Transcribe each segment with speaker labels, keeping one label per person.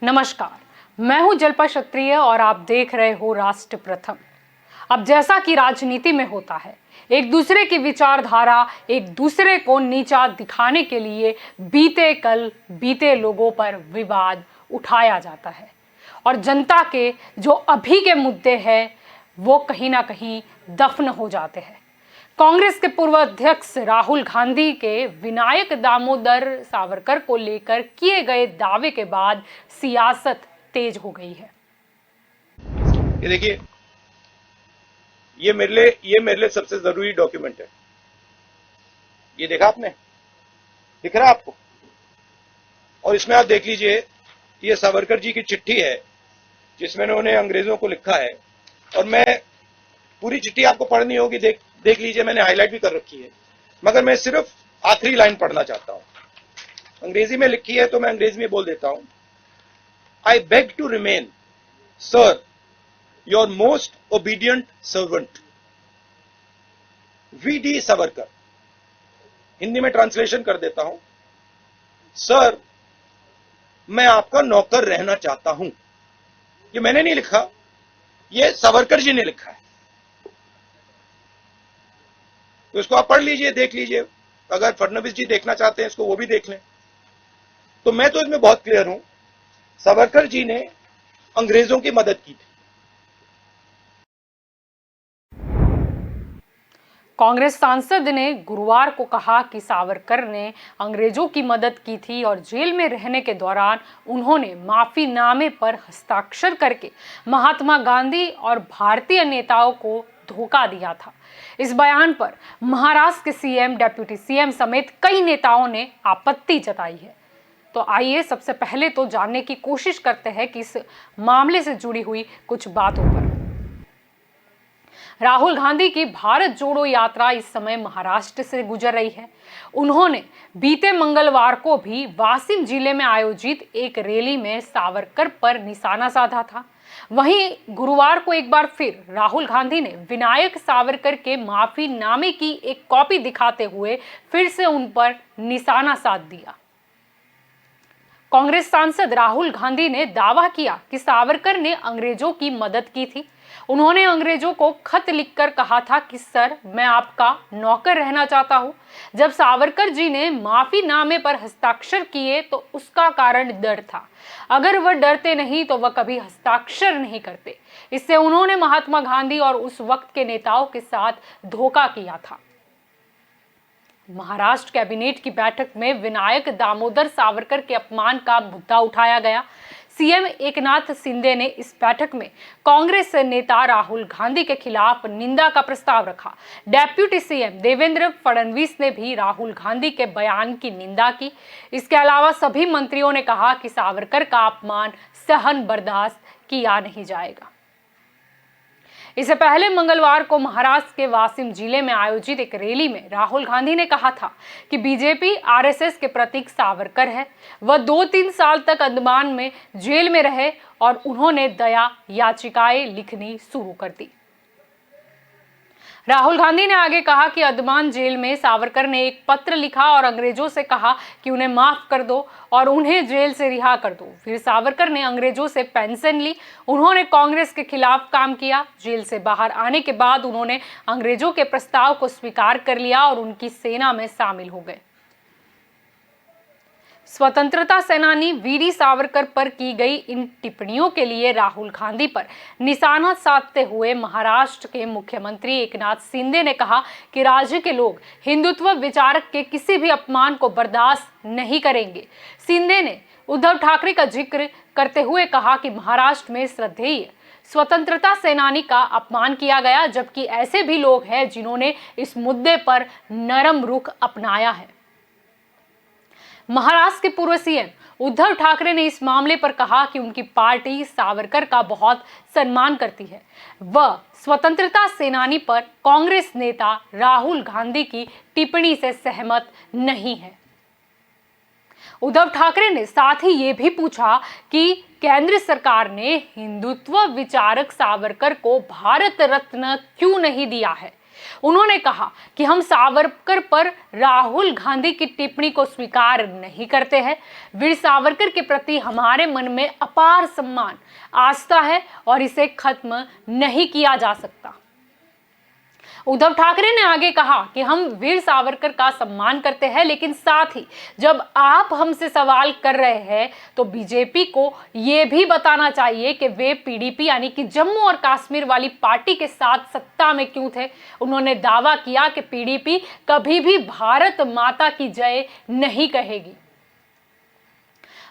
Speaker 1: नमस्कार, मैं हूं जल्पा क्षत्रिय और आप देख रहे हो राष्ट्र प्रथम। अब जैसा कि राजनीति में होता है, एक दूसरे की विचारधारा, एक दूसरे को नीचा दिखाने के लिए बीते कल बीते लोगों पर विवाद उठाया जाता है और जनता के जो अभी के मुद्दे हैं वो कहीं ना कहीं दफन हो जाते हैं। कांग्रेस के पूर्व अध्यक्ष राहुल गांधी के विनायक दामोदर सावरकर को लेकर किए गए दावे के बाद सियासत तेज हो गई है।
Speaker 2: ये देखिए, ये मेरे लिए सबसे जरूरी डॉक्यूमेंट है। ये देखा आपने? दिख रहा है आपको? और इसमें आप देख लीजिए, ये सावरकर जी की चिट्ठी है जिसमें उन्होंने अंग्रेजों को लिखा है। और मैं पूरी चिट्ठी आपको पढ़नी होगी, देख लीजिए, मैंने हाईलाइट भी कर रखी है, मगर मैं सिर्फ आखिरी लाइन पढ़ना चाहता हूं। अंग्रेजी में लिखी है तो मैं अंग्रेजी में बोल देता हूं। I beg to remain, sir, your most obedient servant, V D. Savarkar. Hindi में ट्रांसलेशन कर देता हूं। सर, मैं आपका नौकर रहना चाहता हूं। ये मैंने नहीं लिखा, ये सावरकर जी ने लिखा है। तो इसको आप पढ़ लीजिए, देख लीजिए। अगर फडणवीस जी देखना चाहते हैं इसको, वो भी देख लें। तो मैं तो इसमें बहुत क्लियर हूं, सावरकर जी ने अंग्रेजों की मदद की थी।
Speaker 1: कांग्रेस सांसद ने गुरुवार को कहा कि सावरकर ने अंग्रेजों की मदद की थी और जेल में रहने के दौरान उन्होंने माफीनामे पर हस्ताक्षर करके महात्मा गांधी और भारतीय नेताओं को धोखा दिया था। इस बयान पर महाराष्ट्र के सीएम, डिप्टी सीएम समेत कई नेताओं ने आपत्ति जताई है। तो आइए सबसे पहले तो जानने की कोशिश करते हैं कि इस मामले से जुड़ी हुई कुछ बातों पर। राहुल गांधी की भारत जोड़ो यात्रा इस समय महाराष्ट्र से गुजर रही है। उन्होंने बीते मंगलवार को भी वाशिम जिले में आयोजित एक रैली में सावरकर पर निशाना साधा था। वहीं गुरुवार को एक बार फिर राहुल गांधी ने विनायक सावरकर के माफीनामे की एक कॉपी दिखाते हुए फिर से उन पर निशाना साध दिया। कांग्रेस सांसद राहुल गांधी ने दावा किया कि सावरकर ने अंग्रेजों की मदद की थी। उन्होंने अंग्रेजों को खत लिखकर कहा था कि सर, मैं आपका नौकर रहना चाहता हूं। जब सावरकर जी ने माफीनामे पर हस्ताक्षर किए तो उसका कारण डर था। अगर वह डरते नहीं तो वह कभी हस्ताक्षर नहीं करते। इससे उन्होंने महात्मा गांधी और उस वक्त के नेताओं के साथ धोखा किया था। महाराष्ट्र कैबिनेट की बैठक में विनायक दामोदर सावरकर के अपमान का मुद्दा उठाया गया। सीएम एकनाथ शिंदे ने इस बैठक में कांग्रेस नेता राहुल गांधी के खिलाफ निंदा का प्रस्ताव रखा। डेप्यूटी सीएम देवेंद्र फडणवीस ने भी राहुल गांधी के बयान की निंदा की। इसके अलावा सभी मंत्रियों ने कहा कि सावरकर का अपमान सहन बर्दाश्त किया नहीं जाएगा। इससे पहले मंगलवार को महाराष्ट्र के वाशिम जिले में आयोजित एक रैली में राहुल गांधी ने कहा था कि बीजेपी आरएसएस के प्रतीक सावरकर है। वह 2-3 साल तक अंडमान में जेल में रहे और उन्होंने दया याचिकाएं लिखनी शुरू कर दी। राहुल गांधी ने आगे कहा कि अंडमान जेल में सावरकर ने एक पत्र लिखा और अंग्रेजों से कहा कि उन्हें माफ कर दो और उन्हें जेल से रिहा कर दो। फिर सावरकर ने अंग्रेजों से पेंशन ली। उन्होंने कांग्रेस के खिलाफ काम किया। जेल से बाहर आने के बाद उन्होंने अंग्रेजों के प्रस्ताव को स्वीकार कर लिया और उनकी सेना में शामिल हो गए। स्वतंत्रता सेनानी वी.डी. सावरकर पर की गई इन टिप्पणियों के लिए राहुल गांधी पर निशाना साधते हुए महाराष्ट्र के मुख्यमंत्री एकनाथ शिंदे ने कहा कि राज्य के लोग हिंदुत्व विचारक के किसी भी अपमान को बर्दाश्त नहीं करेंगे। शिंदे ने उद्धव ठाकरे का जिक्र करते हुए कहा कि महाराष्ट्र में श्रद्धेय स्वतंत्रता सेनानी का अपमान किया गया, जबकि ऐसे भी लोग हैं जिन्होंने इस मुद्दे पर नरम रुख अपनाया है। महाराष्ट्र के पूर्व सीएम उद्धव ठाकरे ने इस मामले पर कहा कि उनकी पार्टी सावरकर का बहुत सम्मान करती है। वह स्वतंत्रता सेनानी पर कांग्रेस नेता राहुल गांधी की टिप्पणी से सहमत नहीं है। उद्धव ठाकरे ने साथ ही ये भी पूछा कि केंद्र सरकार ने हिंदुत्व विचारक सावरकर को भारत रत्न क्यों नहीं दिया है। उन्होंने कहा कि हम सावरकर पर राहुल गांधी की टिप्पणी को स्वीकार नहीं करते हैं। वीर सावरकर के प्रति हमारे मन में अपार सम्मान, आस्था है और इसे खत्म नहीं किया जा सकता। उद्धव ठाकरे ने आगे कहा कि हम वीर सावरकर का सम्मान करते हैं, लेकिन साथ ही जब आप हमसे सवाल कर रहे हैं तो बीजेपी को यह भी बताना चाहिए कि वे पीडीपी यानी कि जम्मू और कश्मीर वाली पार्टी के साथ सत्ता में क्यों थे। उन्होंने दावा किया कि पीडीपी कभी भी भारत माता की जय नहीं कहेगी।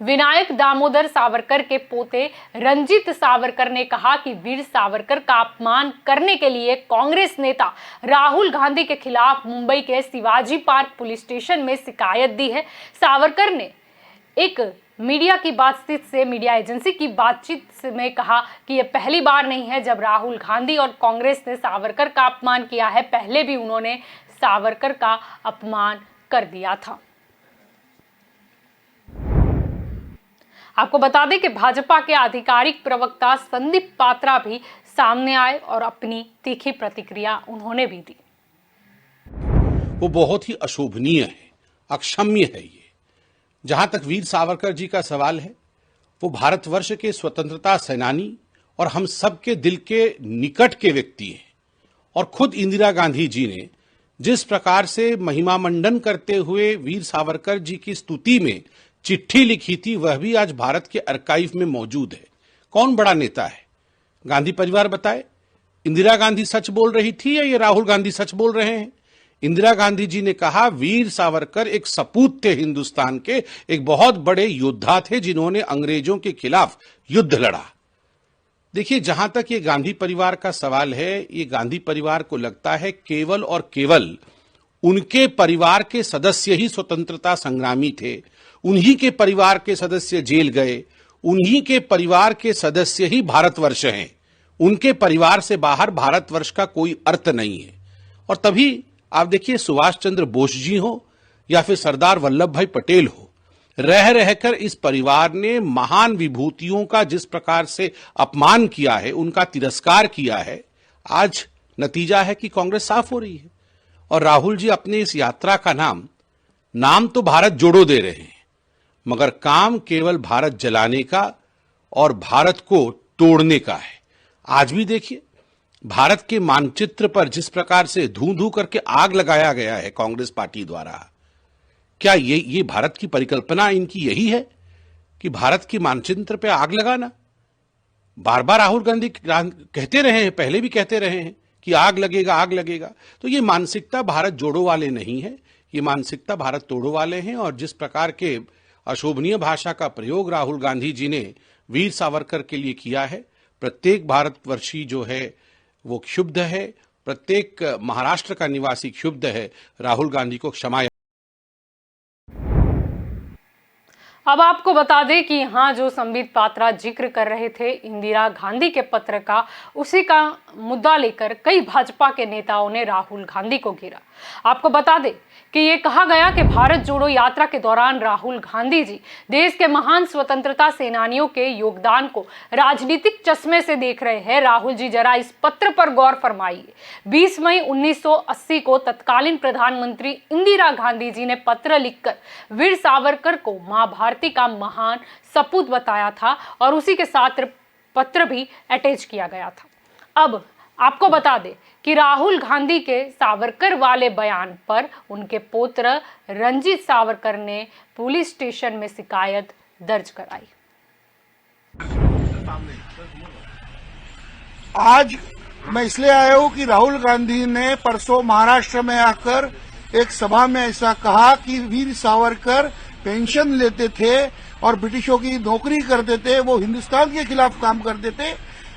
Speaker 1: विनायक दामोदर सावरकर के पोते रंजीत सावरकर ने कहा कि वीर सावरकर का अपमान करने के लिए कांग्रेस नेता राहुल गांधी के खिलाफ मुंबई के शिवाजी पार्क पुलिस स्टेशन में शिकायत दी है। सावरकर ने एक मीडिया एजेंसी की बातचीत में कहा कि यह पहली बार नहीं है जब राहुल गांधी और कांग्रेस ने सावरकर का अपमान किया है, पहले भी उन्होंने सावरकर का अपमान कर दिया था। आपको बता दें कि भाजपा के आधिकारिक प्रवक्ता संदीप पात्रा भी सामने आए और अपनी तीखी प्रतिक्रिया उन्होंने भी दी।
Speaker 3: वो बहुत ही अशोभनीय है, अक्षम्य है। ये जहां तक वीर सावरकर जी का सवाल है, वो भारतवर्ष के स्वतंत्रता सेनानी और हम सबके दिल के निकट के व्यक्ति हैं। और खुद इंदिरा गांधी जी ने जिस प्रकार से महिमा मंडन करते हुए वीर सावरकर जी की स्तुति में चिट्ठी लिखी थी, वह भी आज भारत के आर्काइव में मौजूद है। कौन बड़ा नेता है? गांधी परिवार बताए, इंदिरा गांधी सच बोल रही थी या ये राहुल गांधी सच बोल रहे हैं? इंदिरा गांधी जी ने कहा वीर सावरकर एक सपूत थे हिंदुस्तान के, एक बहुत बड़े योद्धा थे जिन्होंने अंग्रेजों के खिलाफ युद्ध लड़ा। देखिए, जहां तक ये गांधी परिवार का सवाल है, ये गांधी परिवार को लगता है केवल और केवल उनके परिवार के सदस्य ही स्वतंत्रता संग्रामी थे, उन्हीं के परिवार के सदस्य जेल गए, उन्हीं के परिवार के सदस्य ही भारतवर्ष हैं। उनके परिवार से बाहर भारतवर्ष का कोई अर्थ नहीं है। और तभी आप देखिए, सुभाष चंद्र बोस जी हो या फिर सरदार वल्लभ भाई पटेल हो, रह रहकर इस परिवार ने महान विभूतियों का जिस प्रकार से अपमान किया है, उनका तिरस्कार किया है, आज नतीजा है कि कांग्रेस साफ हो रही है। और राहुल जी अपने इस यात्रा का नाम तो भारत जोड़ो दे रहे हैं, मगर काम केवल भारत जलाने का और भारत को तोड़ने का है। आज भी देखिए, भारत के मानचित्र पर जिस प्रकार से धू धू करके आग लगाया गया है कांग्रेस पार्टी द्वारा, क्या ये भारत की परिकल्पना इनकी यही है कि भारत के मानचित्र पे आग लगाना? बार बार राहुल गांधी कहते रहे हैं, पहले भी कहते रहे हैं कि आग लगेगा, आग लगेगा। तो ये मानसिकता भारत जोड़ो वाले नहीं है, ये मानसिकता भारत तोड़ो वाले हैं। और जिस प्रकार के अशोभनीय भाषा का प्रयोग राहुल गांधी जी ने वीर सावरकर के लिए किया है, प्रत्येक भारतवर्षी जो है वो क्षुब्ध है, प्रत्येक महाराष्ट्र का निवासी क्षुब्ध है। राहुल गांधी को क्षमा।
Speaker 1: अब आपको बता दें कि यहाँ जो संबित पात्रा जिक्र कर रहे थे इंदिरा गांधी के पत्र का, उसी का मुद्दा लेकर कई भाजपा के नेताओं ने राहुल गांधी को घेरा। आपको बता दें कि ये कहा गया कि भारत जोड़ो यात्रा के दौरान राहुल गांधी जी देश के महान स्वतंत्रता सेनानियों के योगदान को राजनीतिक चश्मे से देख रहे हैं। राहुल जी जरा इस पत्र पर गौर फरमाइए। 20 मई 1980 को तत्कालीन प्रधानमंत्री इंदिरा गांधी जी ने पत्र लिखकर वीर सावरकर को मां भारती का महान सपूत बताया था और उसी के साथ पत्र भी अटैच किया गया था। अब आपको बता दें कि राहुल गांधी के सावरकर वाले बयान पर उनके पुत्र रंजीत सावरकर ने पुलिस स्टेशन में शिकायत दर्ज कराई।
Speaker 4: आज मैं इसलिए आया हूं कि राहुल गांधी ने परसों महाराष्ट्र में आकर एक सभा में ऐसा कहा कि वीर सावरकर पेंशन लेते थे और ब्रिटिशों की नौकरी करते थे, वो हिंदुस्तान के खिलाफ काम करते थे।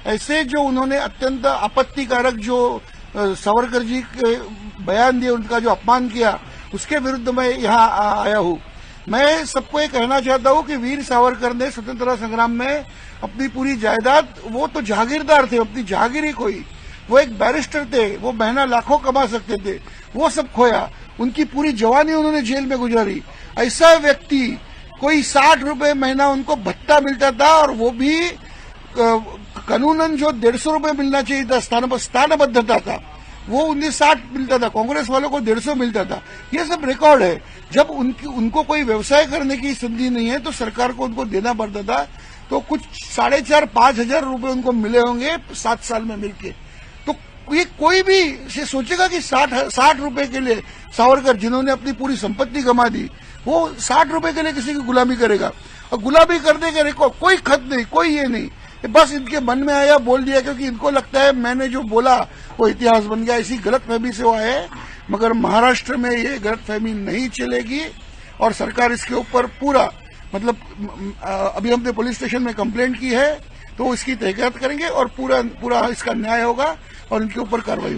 Speaker 4: ऐसे जो उन्होंने अत्यंत आपत्तिकारक जो सावरकर जी के बयान दिए, उनका जो अपमान किया, उसके विरुद्ध मैं यहाँ आया हूँ। मैं सबको ये कहना चाहता हूँ कि वीर सावरकर ने स्वतंत्रता संग्राम में अपनी पूरी जायदाद, वो तो जागीरदार थे, अपनी जागीर ही खोई। वो एक बैरिस्टर थे, वो महीना लाखों कमा सकते थे, वो सब खोया। उनकी पूरी जवानी उन्होंने जेल में गुजारी। ऐसा व्यक्ति, कोई 60 रुपए महीना उनको भत्ता मिलता था और वो भी कानूनन जो 150 रुपए मिलना चाहिए था, स्थानबद्धता था, वो 1960 मिलता था, कांग्रेस वालों को 150 मिलता था। ये सब रिकॉर्ड है। जब उनको कोई व्यवसाय करने की संधि नहीं है तो सरकार को उनको देना पड़ता था। तो कुछ 4,500-5 हजार रुपए उनको मिले होंगे 7 साल में मिलके। तो ये कोई भी से सोचेगा कि 60 रुपए के लिए सावरकर, जिन्होंने अपनी पूरी संपत्ति गंवा दी, वो 60 रुपए के लिए किसी की गुलामी करेगा? और गुलामी करने के रिकॉर्ड कोई खत नहीं, कोई ये नहीं, बस इनके मन में आया बोल दिया, क्योंकि इनको लगता है मैंने जो बोला वो इतिहास बन गया। इसी गलतफहमी से वो आए। मगर महाराष्ट्र में ये गलतफहमी नहीं चलेगी और सरकार इसके ऊपर पूरा मतलब अभी हमने पुलिस स्टेशन में कंप्लेंट की है, तो इसकी तहकीकात करेंगे और पूरा इसका न्याय होगा और इनके ऊपर कार्रवाई।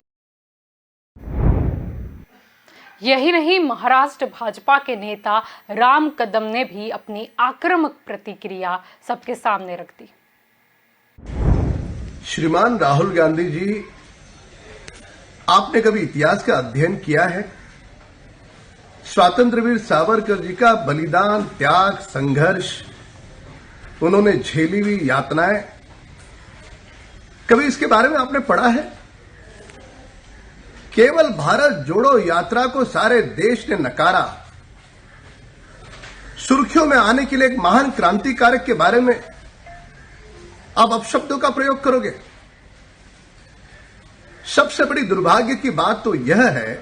Speaker 1: यही नहीं, महाराष्ट्र भाजपा के नेता राम कदम ने भी अपनी आक्रामक प्रतिक्रिया सबके सामने रख दी।
Speaker 5: श्रीमान राहुल गांधी जी, आपने कभी इतिहास का अध्ययन किया है? स्वातंत्रवीर सावरकर जी का बलिदान, त्याग, संघर्ष, उन्होंने झेली हुई यातनाएं, कभी इसके बारे में आपने पढ़ा है? केवल भारत जोड़ो यात्रा को सारे देश ने नकारा। सुर्खियों में आने के लिए एक महान क्रांतिकारक के बारे में आप अपशब्दों का प्रयोग करोगे। सबसे बड़ी दुर्भाग्य की बात तो यह है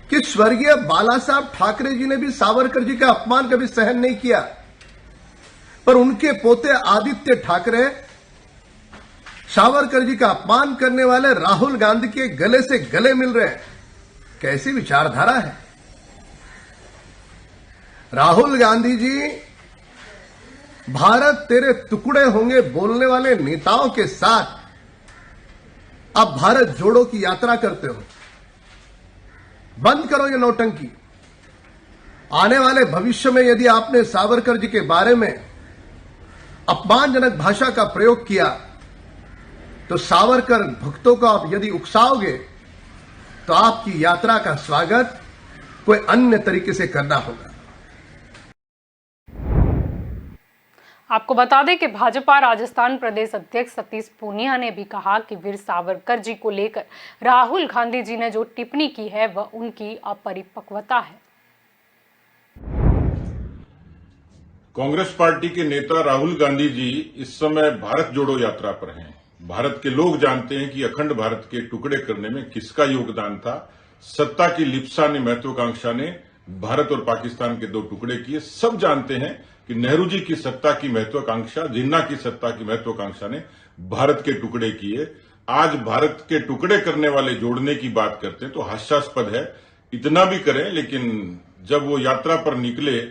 Speaker 5: कि स्वर्गीय बाला साहब ठाकरे जी ने भी सावरकर जी का अपमान कभी सहन नहीं किया, पर उनके पोते आदित्य ठाकरे सावरकर जी का अपमान करने वाले राहुल गांधी के गले से गले मिल रहे हैं। कैसी विचारधारा है? राहुल गांधी जी, भारत तेरे टुकड़े होंगे बोलने वाले नेताओं के साथ आप भारत जोड़ो की यात्रा करते हो। बंद करो ये नौटंकी। आने वाले भविष्य में यदि आपने सावरकर जी के बारे में अपमानजनक भाषा का प्रयोग किया तो सावरकर भक्तों को आप यदि उकसाओगे तो आपकी यात्रा का स्वागत कोई अन्य तरीके से करना होगा।
Speaker 1: आपको बता दें कि भाजपा राजस्थान प्रदेश अध्यक्ष सतीश पूनिया ने भी कहा कि वीर सावरकर जी को लेकर राहुल गांधी जी ने जो टिप्पणी की है वह उनकी अपरिपक्वता है।
Speaker 6: कांग्रेस पार्टी के नेता राहुल गांधी जी इस समय भारत जोड़ो यात्रा पर हैं। भारत के लोग जानते हैं कि अखंड भारत के टुकड़े करने में किसका योगदान था। सत्ता की लिप्सा ने, महत्वाकांक्षा ने भारत और पाकिस्तान के 2 टुकड़े किए। सब जानते हैं कि नेहरू जी की सत्ता की महत्वाकांक्षा, जिन्ना की सत्ता की महत्वाकांक्षा ने भारत के टुकड़े किए। आज भारत के टुकड़े करने वाले जोड़ने की बात करते हैं तो हास्यास्पद है। इतना भी करें, लेकिन जब वो यात्रा पर निकले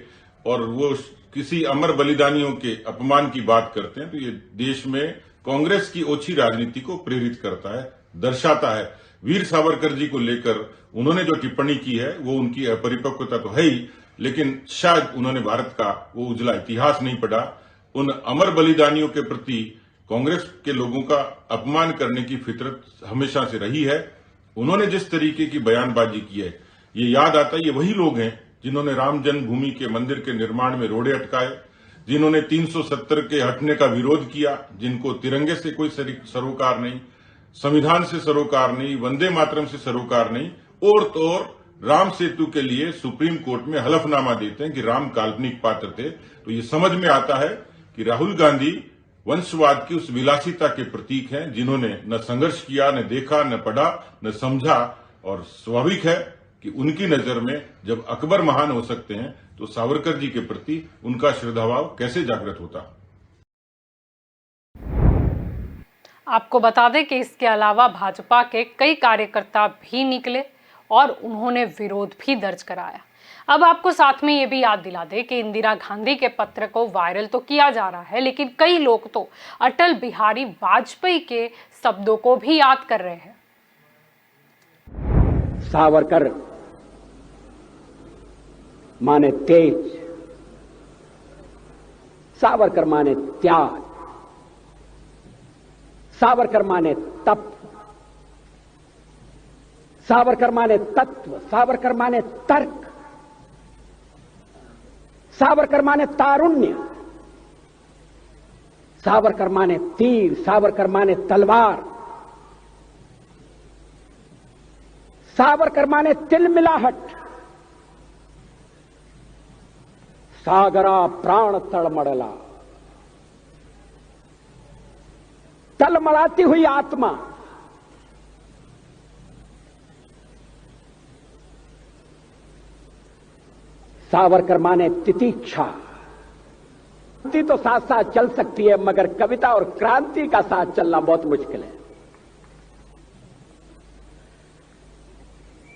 Speaker 6: और वो किसी अमर बलिदानियों के अपमान की बात करते हैं तो ये देश में कांग्रेस की ओछी राजनीति को प्रेरित करता है, दर्शाता है। वीर सावरकर जी को लेकर उन्होंने जो टिप्पणी की है वो उनकी अपरिपक्वता तो है ही, लेकिन शायद उन्होंने भारत का वो उजला इतिहास नहीं पढ़ा। उन अमर बलिदानियों के प्रति कांग्रेस के लोगों का अपमान करने की फितरत हमेशा से रही है। उन्होंने जिस तरीके की बयानबाजी की है, ये याद आता है ये वही लोग हैं जिन्होंने राम जन्मभूमि के मंदिर के निर्माण में रोड़े अटकाए, जिन्होंने 370 के हटने का विरोध किया, जिनको तिरंगे से कोई सरोकार नहीं, संविधान से सरोकार नहीं, वंदे मातरम से सरोकार नहीं, और तो और राम सेतु के लिए सुप्रीम कोर्ट में हलफनामा देते हैं कि राम काल्पनिक पात्र थे। तो ये समझ में आता है कि राहुल गांधी वंशवाद की उस विलासिता के प्रतीक हैं जिन्होंने न संघर्ष किया, न देखा, न पढ़ा, न समझा। और स्वाभाविक है कि उनकी नजर में जब अकबर महान हो सकते हैं तो सावरकर जी के प्रति उनका श्रद्धाभाव कैसे जागृत होता।
Speaker 1: आपको बता दें कि इसके अलावा भाजपा के कई कार्यकर्ता भी निकले और उन्होंने विरोध भी दर्ज कराया। अब आपको साथ में ये भी याद दिला दें कि इंदिरा गांधी के पत्र को वायरल तो किया जा रहा है, लेकिन कई लोग तो अटल बिहारी वाजपेयी के शब्दों को भी याद कर रहे हैं।
Speaker 7: सावरकर माने तेज, सावरकर माने त्याग, सावरकर माने तप, सावरकर माने तत्व, सावरकर माने तर्क, सावरकर माने तारुण्य, सावरकर माने तीर, सावरकर माने तलवार, सावरकर माने तिलमिलाहट, सागरा प्राण तळमळला, तलमळाती हुई आत्मा, सावरकर माने तितीक्षा। क्रांति तो साथ साथ चल सकती है, मगर कविता और क्रांति का साथ चलना बहुत मुश्किल है।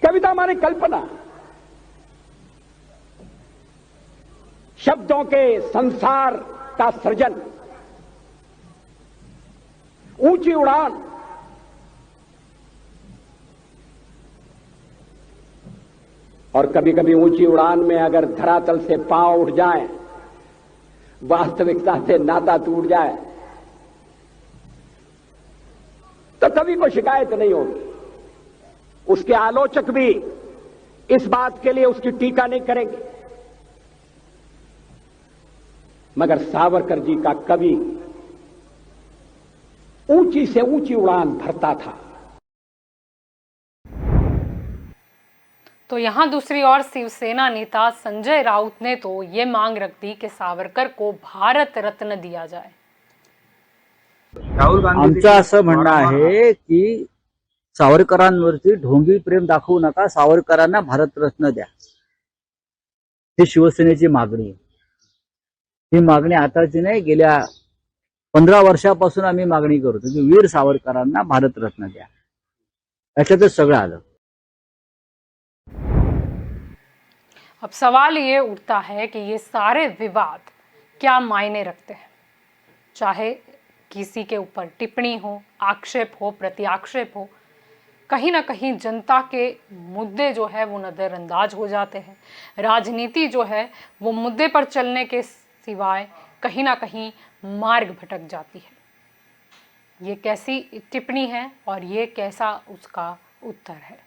Speaker 7: कविता माने कल्पना, शब्दों के संसार का सृजन, ऊंची उड़ान, और कभी कभी ऊंची उड़ान में अगर धरातल से पांव उठ जाए, वास्तविकता से नाता टूट जाए, तो कभी कोई शिकायत नहीं होगी। उसके आलोचक भी इस बात के लिए उसकी टीका नहीं करेंगे, मगर सावरकर जी का कवि ऊंची से ऊंची उड़ान भरता था।
Speaker 1: तो यहाँ दूसरी ओर शिवसेना नेता संजय राउत ने तो ये मांग रख दी कि सावरकर को भारत रत्न दिया जाए।
Speaker 8: आमचं असं म्हणणं आहे की सावरकरांवरती ढोंगी प्रेम दाखवू नका, सावरकरांना भारतरत्न द्या, ही शिवसेनेची मागणी आहे। ही मागणी आताची नाही, गेल्या 15 वर्षापासून आम्ही मागणी करतो की वीर सावरकरांना भारतरत्न द्या। याच्यातच सगळं आलं।
Speaker 1: अब सवाल ये उठता है कि ये सारे विवाद क्या मायने रखते हैं, चाहे किसी के ऊपर टिप्पणी हो, आक्षेप हो, प्रत्याक्षेप हो, कहीं ना कहीं जनता के मुद्दे जो है वो नज़रअंदाज हो जाते हैं। राजनीति जो है वो मुद्दे पर चलने के सिवाय कहीं ना कहीं मार्ग भटक जाती है। ये कैसी टिप्पणी है और ये कैसा उसका उत्तर है।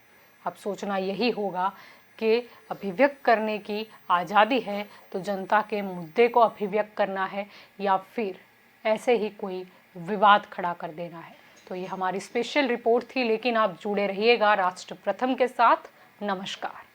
Speaker 1: अब सोचना यही होगा कि अभिव्यक्त करने की आज़ादी है तो जनता के मुद्दे को अभिव्यक्त करना है या फिर ऐसे ही कोई विवाद खड़ा कर देना है। तो ये हमारी स्पेशल रिपोर्ट थी, लेकिन आप जुड़े रहिएगा राष्ट्र प्रथम के साथ। नमस्कार।